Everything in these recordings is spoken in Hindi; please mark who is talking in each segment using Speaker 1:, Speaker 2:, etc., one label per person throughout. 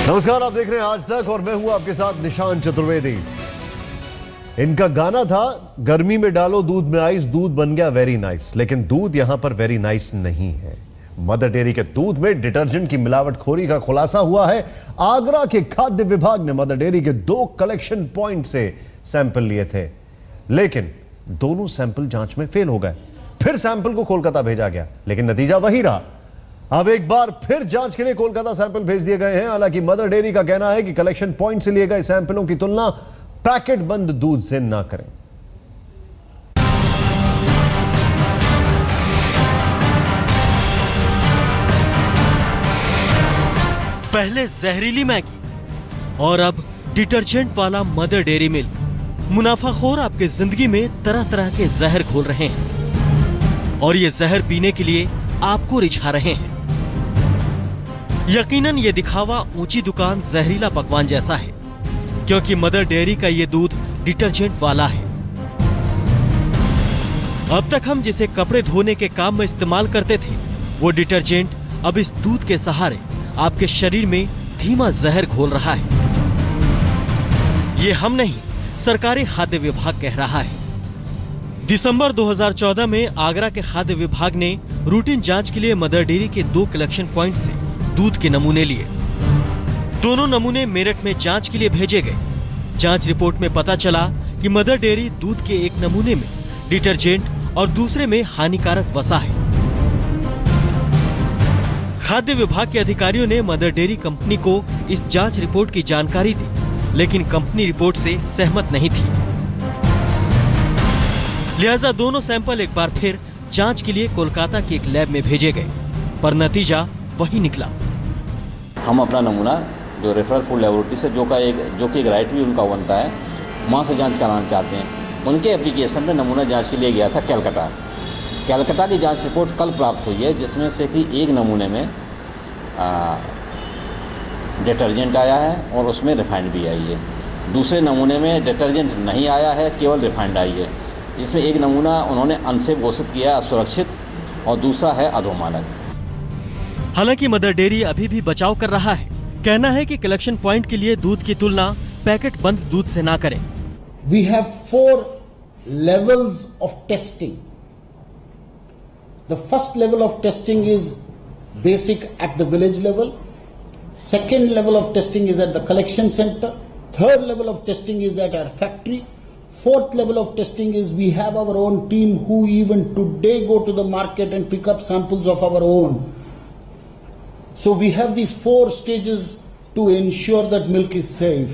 Speaker 1: नमस्कार, आप देख रहे हैं आज तक और मैं हूं आपके साथ निशान चतुर्वेदी। इनका गाना था गर्मी में डालो दूध में आइस, दूध बन गया वेरी नाइस। लेकिन दूध यहां पर वेरी नाइस नहीं है। मदर डेयरी के दूध में डिटर्जेंट की मिलावटखोरी का खुलासा हुआ है। आगरा के खाद्य विभाग ने मदर डेयरी के 2 कलेक्शन पॉइंट से सैंपल लिए थे, लेकिन दोनों सैंपल जांच में फेल हो गए। फिर सैंपल को कोलकाता भेजा गया, लेकिन नतीजा वही रहा। अब एक बार फिर जांच के लिए कोलकाता सैंपल भेज दिए गए हैं। हालांकि मदर डेयरी का कहना है कि कलेक्शन पॉइंट से लिए गए सैंपलों की तुलना पैकेट बंद दूध से ना करें।
Speaker 2: पहले जहरीली मैगी और अब डिटर्जेंट वाला मदर डेयरी मिल्क। मुनाफाखोर आपके जिंदगी में तरह तरह के जहर घोल रहे हैं और ये जहर पीने के लिए आपको रिझा रहे हैं। यकीनन ये दिखावा ऊंची दुकान जहरीला पकवान जैसा है, क्योंकि मदर डेयरी का ये दूध डिटर्जेंट वाला है। अब तक हम जिसे कपड़े धोने के काम में इस्तेमाल करते थे, वो डिटर्जेंट अब इस दूध के सहारे आपके शरीर में धीमा जहर घोल रहा है। ये हम नहीं, सरकारी खाद्य विभाग कह रहा है। दिसंबर 2014 में आगरा के खाद्य विभाग ने रूटीन जांच के लिए मदर डेयरी के 2 कलेक्शन पॉइंट से दूध के नमूने लिए। दोनों नमूने मेरठ में जांच के लिए भेजे गए। जांच रिपोर्ट में पता चला कि मदर डेयरी दूध के एक नमूने में डिटर्जेंट और दूसरे में हानिकारक वसा है। खाद्य विभाग के अधिकारियों ने मदर डेयरी कंपनी को इस जांच रिपोर्ट की जानकारी दी, लेकिन कंपनी रिपोर्ट से सहमत नहीं थी। लिहाजा दोनों सैंपल एक बार फिर जांच के लिए कोलकाता की एक लैब में भेजे गए, पर नतीजा वही निकला।
Speaker 3: हम अपना नमूना जो रेफरल फूड लेबोरेटरी से जो कि एक राइट भी उनका बनता है, वहाँ से जांच कराना चाहते हैं। उनके एप्लीकेशन में नमूना जांच के लिए गया था कैलकाटा की जांच रिपोर्ट कल प्राप्त हुई है, जिसमें से कि एक नमूने में डिटर्जेंट आया है और उसमें रिफाइंड भी आई है। दूसरे नमूने में डिटर्जेंट नहीं आया है, केवल रिफाइंड आई है। इसमें एक नमूना उन्होंने अनसेफ घोषित किया है, असुरक्षित, और दूसरा है अधोमानक।
Speaker 2: हालांकि मदर डेयरी अभी भी बचाव कर रहा है। कहना है कि कलेक्शन पॉइंट के लिए दूध की तुलना पैकेट बंद दूध से ना करें।
Speaker 4: We have 4 levels of testing. The first level of testing is basic at the village level. Second level of testing is at the collection center. Third level of testing is at our factory. Fourth level of testing is we have our own team who even today go to the market and pick up samples of our own. So we have these 4 stages to ensure that milk is safe.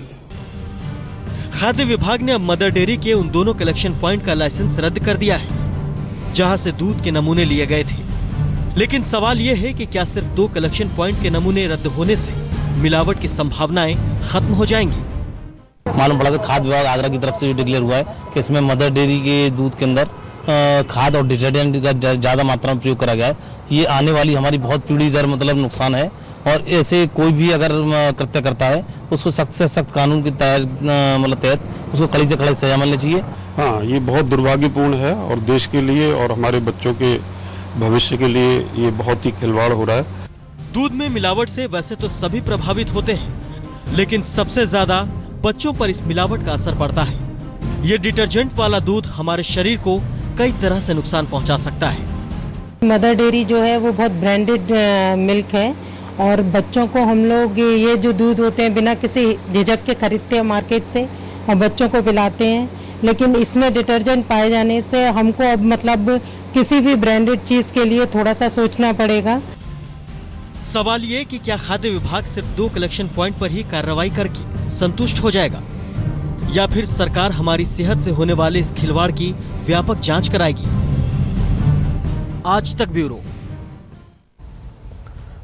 Speaker 2: खाद्य विभाग ने अब मदर डेयरी के उन दोनों कलेक्शन पॉइंट का लाइसेंस रद्द कर दिया है, जहां से दूध के नमूने लिए गए थे। लेकिन सवाल ये है कि क्या सिर्फ 2 कलेक्शन पॉइंट के नमूने रद्द होने से मिलावट की संभावनाएं खत्म हो जाएंगी?
Speaker 5: मालूम पड़ा कि खाद्य विभाग आगरा की तरफ से जो डिक्लेयर हुआ है कि इसमें मदर डेयरी के दूध के अंदर खाद और डिटर्जेंट का ज़्यादा मात्रा में प्रयोग करा गया है। ये आने वाली हमारी बहुत पीढ़ी दर नुकसान है, और ऐसे कोई भी अगर कृत्य करता है तो उसको सख्त से सख्त कानून के तहत उसको कड़ी से कड़ी सजा मिलनी चाहिए।
Speaker 6: हाँ, ये बहुत दुर्भाग्यपूर्ण है और देश के लिए और हमारे बच्चों के भविष्य के लिए ये बहुत ही खिलवाड़ हो रहा है।
Speaker 2: दूध में मिलावट से वैसे तो सभी प्रभावित होते हैं, लेकिन सबसे ज्यादा बच्चों पर इस मिलावट का असर पड़ता है। ये डिटर्जेंट वाला दूध हमारे शरीर को कई तरह से नुकसान पहुंचा सकता है।
Speaker 7: मदर डेयरी जो है वो बहुत ब्रांडेड मिल्क है, और बच्चों को हम लोग ये जो दूध होते हैं बिना किसी झिझक के खरीदते हैं मार्केट से और बच्चों को पिलाते हैं। लेकिन इसमें डिटर्जेंट पाए जाने से हमको अब मतलब किसी भी ब्रांडेड चीज के लिए थोड़ा सा सोचना पड़ेगा।
Speaker 2: सवाल ये कि क्या खाद्य विभाग सिर्फ 2 कलेक्शन पॉइंट पर ही कार्रवाई करके संतुष्ट हो जाएगा, या फिर सरकार हमारी सेहत से होने वाले इस खिलवाड़ की व्यापक जांच कराएगी? आज तक ब्यूरो।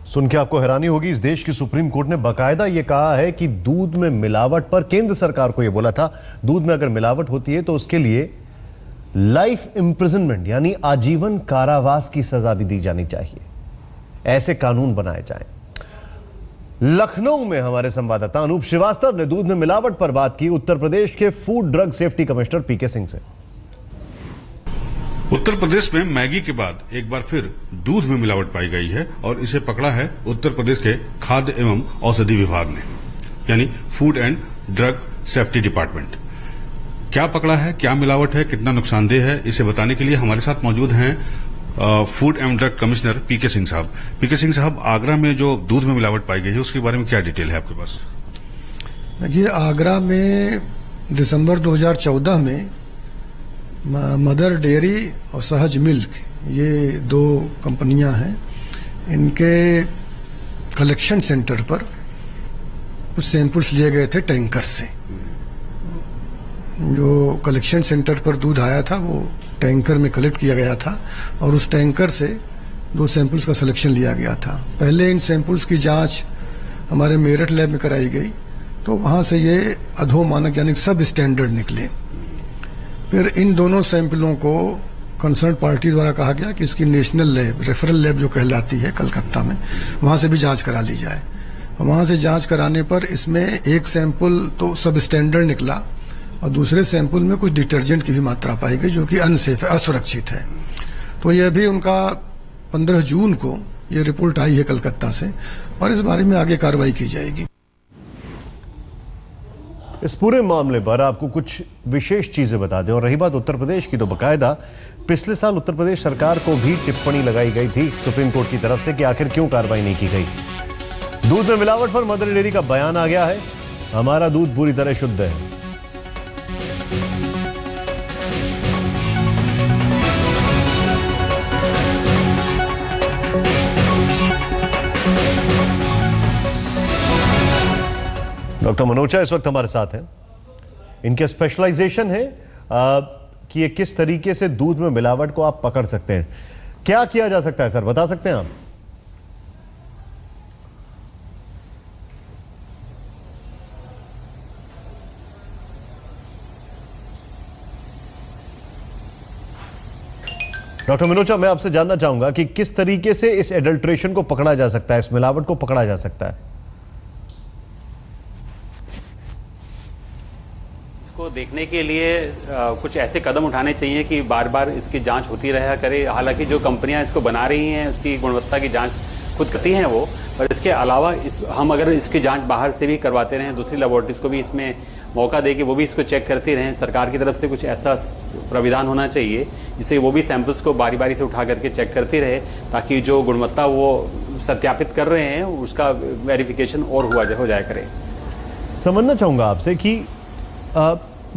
Speaker 1: सुन के आपको हैरानी होगी, इस देश की सुप्रीम कोर्ट ने बाकायदा यह कहा है कि दूध में मिलावट पर केंद्र सरकार को यह बोला था, दूध में अगर मिलावट होती है तो उसके लिए लाइफ इंप्रिजनमेंट यानी आजीवन कारावास की सजा भी दी जानी चाहिए। ऐसे कानून बनाए जाएं। लखनऊ में हमारे संवाददाता अनूप श्रीवास्तव ने दूध में मिलावट पर बात की उत्तर प्रदेश के फूड ड्रग सेफ्टी कमिश्नर पीके सिंह से।
Speaker 8: उत्तर प्रदेश में मैगी के बाद एक बार फिर दूध में मिलावट पाई गई है और इसे पकड़ा है उत्तर प्रदेश के खाद्य एवं औषधि विभाग ने। यानी food and drug safety department. क्या पकड़ा है, क्या मिलावट है, कितना नुकसानदेह है, इसे बताने के लिए हमारे साथ मौजूद हैं फूड एंड ड्रग कमिश्नर पीके सिंह साहब। पीके सिंह साहब, आगरा में जो दूध में मिलावट पाई गई है उसके बारे में क्या डिटेल है आपके पास?
Speaker 9: देखिए, आगरा में दिसंबर 2014 में मदर डेयरी और सहज मिल्क, ये दो कंपनियां हैं, इनके कलेक्शन सेंटर पर कुछ सैंपल्स लिए गए थे टैंकर से। जो कलेक्शन सेंटर पर दूध आया था वो टैंकर में कलेक्ट किया गया था और उस टैंकर से 2 सैंपल्स का सिलेक्शन लिया गया था। पहले इन सैंपल्स की जांच हमारे मेरठ लैब में कराई गई तो वहां से ये अधो मानक यानी सब स्टैंडर्ड निकले। फिर इन दोनों सैंपलों को कंसर्न पार्टी द्वारा कहा गया कि इसकी नेशनल लैब, रेफरल लैब जो कहलाती है कलकत्ता में, वहां से भी जांच करा ली जाए। वहां से जांच कराने पर इसमें एक सैंपल तो सब स्टैंडर्ड निकला और दूसरे सैंपल में कुछ डिटर्जेंट की भी मात्रा पाई गई जो कि अनसेफ है, असुरक्षित है। तो यह भी उनका 15 जून को ये रिपोर्ट आई है कलकत्ता से और इस बारे में आगे कार्रवाई की जाएगी।
Speaker 1: इस पूरे मामले पर आपको कुछ विशेष चीजें बता दें। और रही बात उत्तर प्रदेश की, तो बाकायदा पिछले साल उत्तर प्रदेश सरकार को भी टिप्पणी लगाई गई थी सुप्रीम कोर्ट की तरफ से कि आखिर क्यों कार्रवाई नहीं की गई। दूध में मिलावट पर मदर डेयरी का बयान आ गया है, हमारा दूध पूरी तरह शुद्ध है। डॉक्टर मनोचा इस वक्त हमारे साथ हैं। इनके स्पेशलाइजेशन है कि ये किस तरीके से दूध में मिलावट को आप पकड़ सकते हैं। क्या किया जा सकता है सर, बता सकते हैं आप? डॉक्टर मनोचा, मैं आपसे जानना चाहूंगा कि किस तरीके से इस एडल्ट्रेशन को पकड़ा जा सकता है, इस मिलावट को पकड़ा जा सकता है?
Speaker 10: को देखने के लिए कुछ ऐसे कदम उठाने चाहिए कि बार बार इसकी जांच होती रहा करे। हालांकि जो कंपनियां इसको बना रही हैं उसकी गुणवत्ता की जांच खुद करती हैं वो, पर इसके अलावा हम अगर इसकी जांच बाहर से भी करवाते रहें, दूसरी लेबोरेटरीज को भी इसमें मौका दे के वो भी इसको चेक करती रहें। सरकार की तरफ से कुछ ऐसा प्राविधान होना चाहिए जिससे वो भी सैंपल्स को बारी बारी से उठा करके चेक करती रहे, ताकि जो गुणवत्ता वो सत्यापित कर रहे हैं उसका वेरिफिकेशन और हो जाया करे।
Speaker 1: समझना चाहूंगा आपसे कि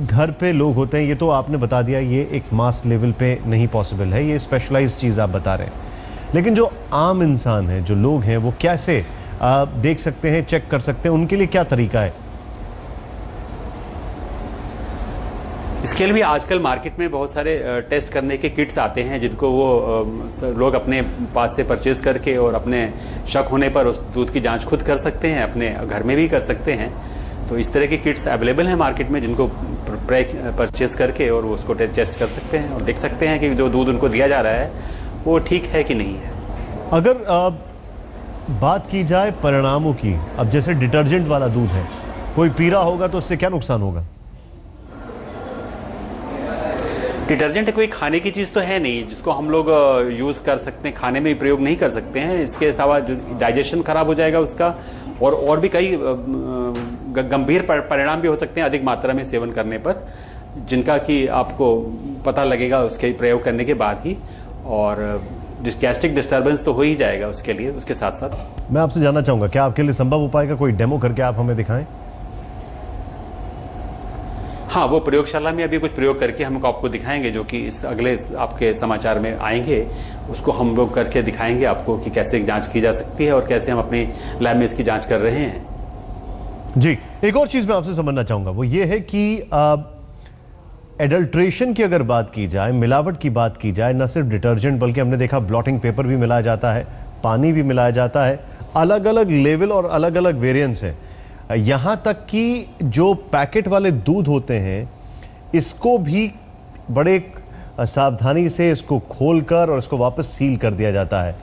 Speaker 1: घर पे लोग होते हैं, ये तो आपने बता दिया ये एक मास लेवल पे नहीं पॉसिबल है, ये स्पेशलाइज्ड चीज़ आप बता रहे हैं, लेकिन जो आम इंसान है, जो लोग हैं, वो कैसे देख सकते हैं, चेक कर सकते हैं, उनके लिए क्या तरीका है?
Speaker 10: इसके लिए भी आजकल मार्केट में बहुत सारे टेस्ट करने के किट्स आते हैं जिनको वो लोग अपने पास से परचेज करके और अपने शक होने पर उस दूध की जांच खुद कर सकते हैं, अपने घर में भी कर सकते हैं। तो इस तरह के किट्स अवेलेबल हैं मार्केट में जिनको परचेज करके और वो उसको टेस्ट कर सकते हैं और देख सकते हैं कि जो दूध उनको दिया जा रहा है वो ठीक है कि नहीं है।
Speaker 1: अगर बात की जाए परिणामों की, अब जैसे डिटर्जेंट वाला दूध है, कोई पी रहा होगा तो उससे क्या नुकसान होगा?
Speaker 10: डिटर्जेंट कोई खाने की चीज तो है नहीं जिसको हम लोग यूज कर सकते हैं, खाने में प्रयोग नहीं कर सकते हैं। इसके अलावा जो डाइजेशन खराब हो जाएगा उसका, और भी कई गंभीर परिणाम भी हो सकते हैं अधिक मात्रा में सेवन करने पर, जिनका कि आपको पता लगेगा उसके प्रयोग करने के बाद ही, और गैस्ट्रिक डिस्टर्बेंस तो हो ही जाएगा उसके लिए। उसके साथ साथ
Speaker 1: मैं आपसे जानना चाहूंगा, क्या आपके लिए संभव हो पाएगा कोई डेमो करके आप हमें दिखाएं?
Speaker 10: हाँ, वो प्रयोगशाला में अभी कुछ प्रयोग करके हम आपको दिखाएंगे, जो कि इस अगले आपके समाचार में आएंगे। उसको हम लोग करके दिखाएंगे आपको कि कैसे जांच की जा सकती है और कैसे हम अपनी लैब में इसकी जांच कर रहे हैं।
Speaker 1: जी, एक और चीज मैं आपसे समझना चाहूंगा, वो ये है कि एडल्ट्रेशन की अगर बात की जाए, मिलावट की बात की जाए, न सिर्फ डिटर्जेंट बल्कि हमने देखा ब्लॉटिंग पेपर भी मिलाया जाता है, पानी भी मिलाया जाता है, अलग अलग लेवल और अलग अलग वेरिएंट्स हैं। यहाँ तक कि जो पैकेट वाले दूध होते हैं इसको भी बड़े सावधानी से इसको खोलकर और इसको वापस सील कर दिया जाता है।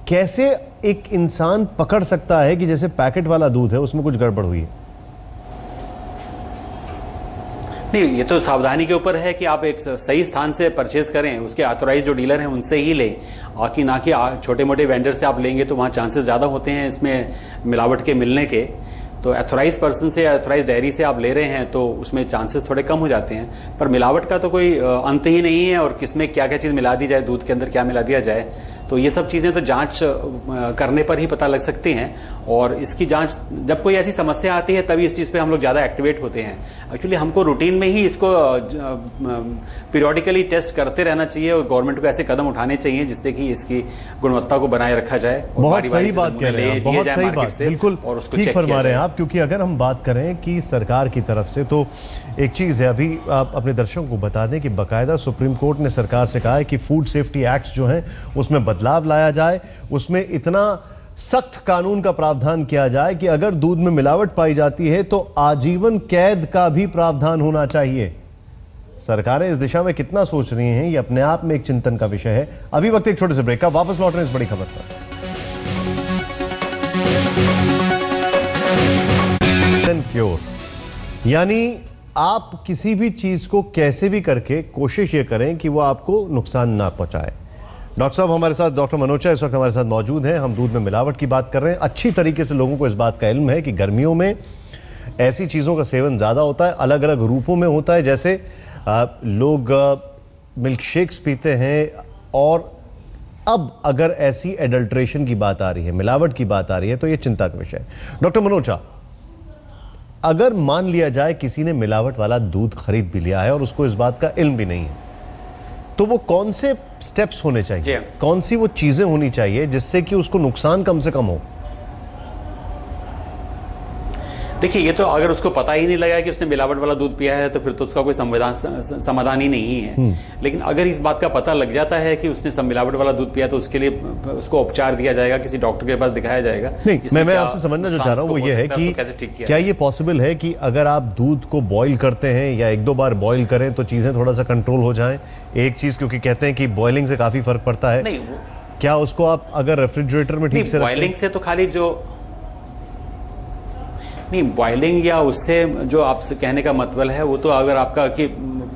Speaker 1: कैसे एक इंसान पकड़ सकता है कि जैसे पैकेट वाला दूध है उसमें कुछ गड़बड़ हुई है?
Speaker 10: नहीं, ये तो सावधानी के ऊपर है कि आप एक सही स्थान से परचेज करें, उसके ऑथोराइज जो डीलर हैं उनसे ही लें, और कि ना कि छोटे मोटे वेंडर से आप लेंगे तो वहाँ चांसेस ज़्यादा होते हैं इसमें मिलावट के मिलने के। तो ऑथोराइज पर्सन से या ऑथोराइज डेयरी से आप ले रहे हैं तो उसमें चांसेस थोड़े कम हो जाते हैं। पर मिलावट का तो कोई अंत ही नहीं है, और किसमें क्या क्या चीज़ मिला दी जाए, दूध के अंदर क्या मिला दिया जाए, तो ये सब चीज़ें तो जांच करने पर ही पता लग सकती हैं। और इसकी जांच जब कोई ऐसी समस्या आती है तभी इस चीज़ पे हम लोग ज़्यादा एक्टिवेट होते हैं। एक्चुअली हमको रूटीन में ही इसको पीरियडिकली टेस्ट करते रहना चाहिए, और गवर्नमेंट को ऐसे कदम उठाने चाहिए जिससे कि इसकी गुणवत्ता को बनाए रखा जाए।
Speaker 1: बहुत सही बात कह रहे हैं, बहुत सही बात, बिल्कुल ठीक फरमा रहे हैं आप। क्योंकि अगर हम बात करें कि सरकार की तरफ से, तो एक चीज़ है, अभी आप अपने दर्शकों को बता दें कि बाकायदा सुप्रीम कोर्ट ने सरकार से कहा है कि फूड सेफ्टी एक्ट जो है उसमें बदलाव लाया जाए, उसमें इतना सख्त कानून का प्रावधान किया जाए कि अगर दूध में मिलावट पाई जाती है तो आजीवन कैद का भी प्रावधान होना चाहिए। सरकारें इस दिशा में कितना सोच रही हैं, ये अपने आप में एक चिंतन का विषय है। अभी वक्त एक छोटे से ब्रेक का, वापस लौट रहे हैं इस बड़ी खबर पर। क्योर यानी आप किसी भी चीज को कैसे भी करके कोशिश ये करें कि वो आपको नुकसान ना पहुंचाए। डॉक्टर साहब हमारे साथ, डॉक्टर मनोचा इस वक्त हमारे साथ मौजूद हैं। हम दूध में मिलावट की बात कर रहे हैं। अच्छी तरीके से लोगों को इस बात का इल्म है कि गर्मियों में ऐसी चीज़ों का सेवन ज़्यादा होता है, अलग अलग रूपों में होता है। जैसे लोग मिल्क शेक्स पीते हैं, और अब अगर ऐसी एडल्ट्रेशन की बात आ रही है, मिलावट की बात आ रही है, तो ये चिंता का विषय है। डॉक्टर मनोचा, अगर मान लिया जाए किसी ने मिलावट वाला दूध खरीद भी लिया है और उसको इस बात का इल्म भी नहीं है, तो वो कौन से स्टेप्स होने चाहिए, कौन सी वो चीजें होनी चाहिए जिससे कि उसको नुकसान कम से कम हो?
Speaker 10: देखिए, ये तो अगर उसको पता ही नहीं लगा कि उसने मिलावट वाला दूध पिया है तो फिर तो उसका कोई समाधान ही नहीं है। लेकिन अगर इस बात का पता लग जाता है कि उसने मिलावट वाला दूध पिया तो उसके लिए उसको उपचार दिया जाएगा, किसी डॉक्टर के पास दिखाया जाएगा।
Speaker 1: नहीं, मैं आपसे समझना जो चाह रहा हूँ वो ये है कि क्या ये पॉसिबल है कि अगर आप दूध को बॉईल करते हैं या एक दो बार बॉईल करें तो चीजें थोड़ा सा कंट्रोल हो जाएं? एक चीज, क्योंकि कहते हैं कि बॉइलिंग से काफी फर्क पड़ता है।
Speaker 10: नहीं,
Speaker 1: क्या उसको आप अगर रेफ्रिजरेटर में ठीक से
Speaker 10: बॉइलिंग से तो खाली जो नहीं, बॉइलिंग या उससे जो आपसे कहने का मतलब है वो तो अगर आपका कि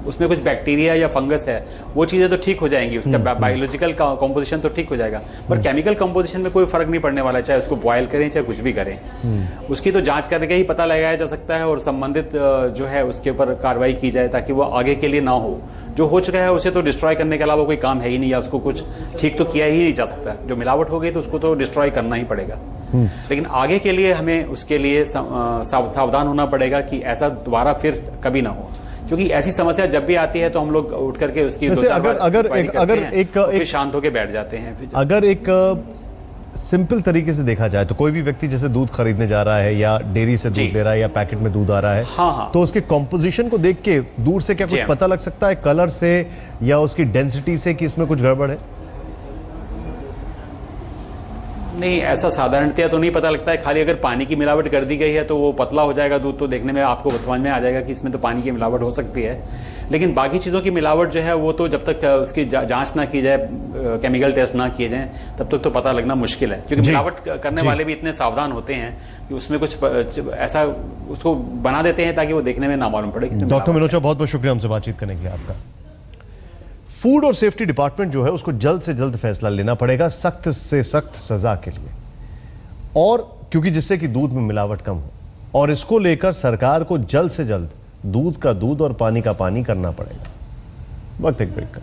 Speaker 10: उसमें कुछ बैक्टीरिया या फंगस है वो चीजें तो ठीक हो जाएंगी, उसका बायोलॉजिकल कंपोजिशन तो ठीक हो जाएगा, पर केमिकल कंपोजिशन में कोई फर्क नहीं पड़ने वाला, चाहे उसको बॉयल करें चाहे कुछ भी करें। उसकी तो जांच करके ही पता लगाया जा सकता है और संबंधित जो है उसके ऊपर कार्रवाई की जाए ताकि वो आगे के लिए ना हो। जो हो चुका है उसे तो डिस्ट्रॉय करने के अलावा कोई काम है ही नहीं, या उसको कुछ ठीक तो किया ही नहीं जा सकता। जो मिलावट हो गई तो उसको तो डिस्ट्रॉय करना ही पड़ेगा। लेकिन आगे के लिए हमें उसके लिए सावधान होना पड़ेगा कि ऐसा दोबारा फिर कभी ना हो, क्योंकि ऐसी समस्या जब भी आती है तो हम लोग उठ करके उसकी
Speaker 1: अगर
Speaker 10: शांत होकर बैठ जाते हैं।
Speaker 1: अगर एक सिंपल तरीके से देखा जाए तो कोई भी व्यक्ति जैसे दूध खरीदने जा रहा है या डेयरी से दूध ले रहा है या पैकेट में दूध आ रहा है,
Speaker 10: हाँ।
Speaker 1: तो उसके कॉम्पोजिशन को देख के दूर से क्या कुछ पता लग सकता है, कलर से या उसकी डेंसिटी से, कि इसमें कुछ गड़बड़ है?
Speaker 10: नहीं, ऐसा साधारणतया तो नहीं पता लगता है। खाली अगर पानी की मिलावट कर दी गई है तो वो पतला हो जाएगा दूध, तो देखने में आपको समझ में आ जाएगा कि इसमें तो पानी की मिलावट हो सकती है। लेकिन बाकी चीज़ों की मिलावट जो है वो तो जब तक उसकी जांच ना की जाए, केमिकल टेस्ट ना किए जाए, तब तक तो पता लगना मुश्किल है, क्योंकि मिलावट करने वाले भी इतने सावधान होते हैं कि उसमें कुछ ऐसा उसको बना देते हैं ताकि वो देखने में ना मालूम पड़े।
Speaker 1: डॉक्टर मनोचा, बहुत बहुत शुक्रिया हमसे बातचीत करने के लिए आपका। फूड और सेफ्टी डिपार्टमेंट जो है उसको जल्द से जल्द फैसला लेना पड़ेगा, सख्त से सख्त सजा के लिए, और क्योंकि जिससे कि दूध में मिलावट कम हो, और इसको लेकर सरकार को जल्द से जल्द दूध का दूध और पानी का पानी करना पड़ेगा। वक्त एक ब्रेक का।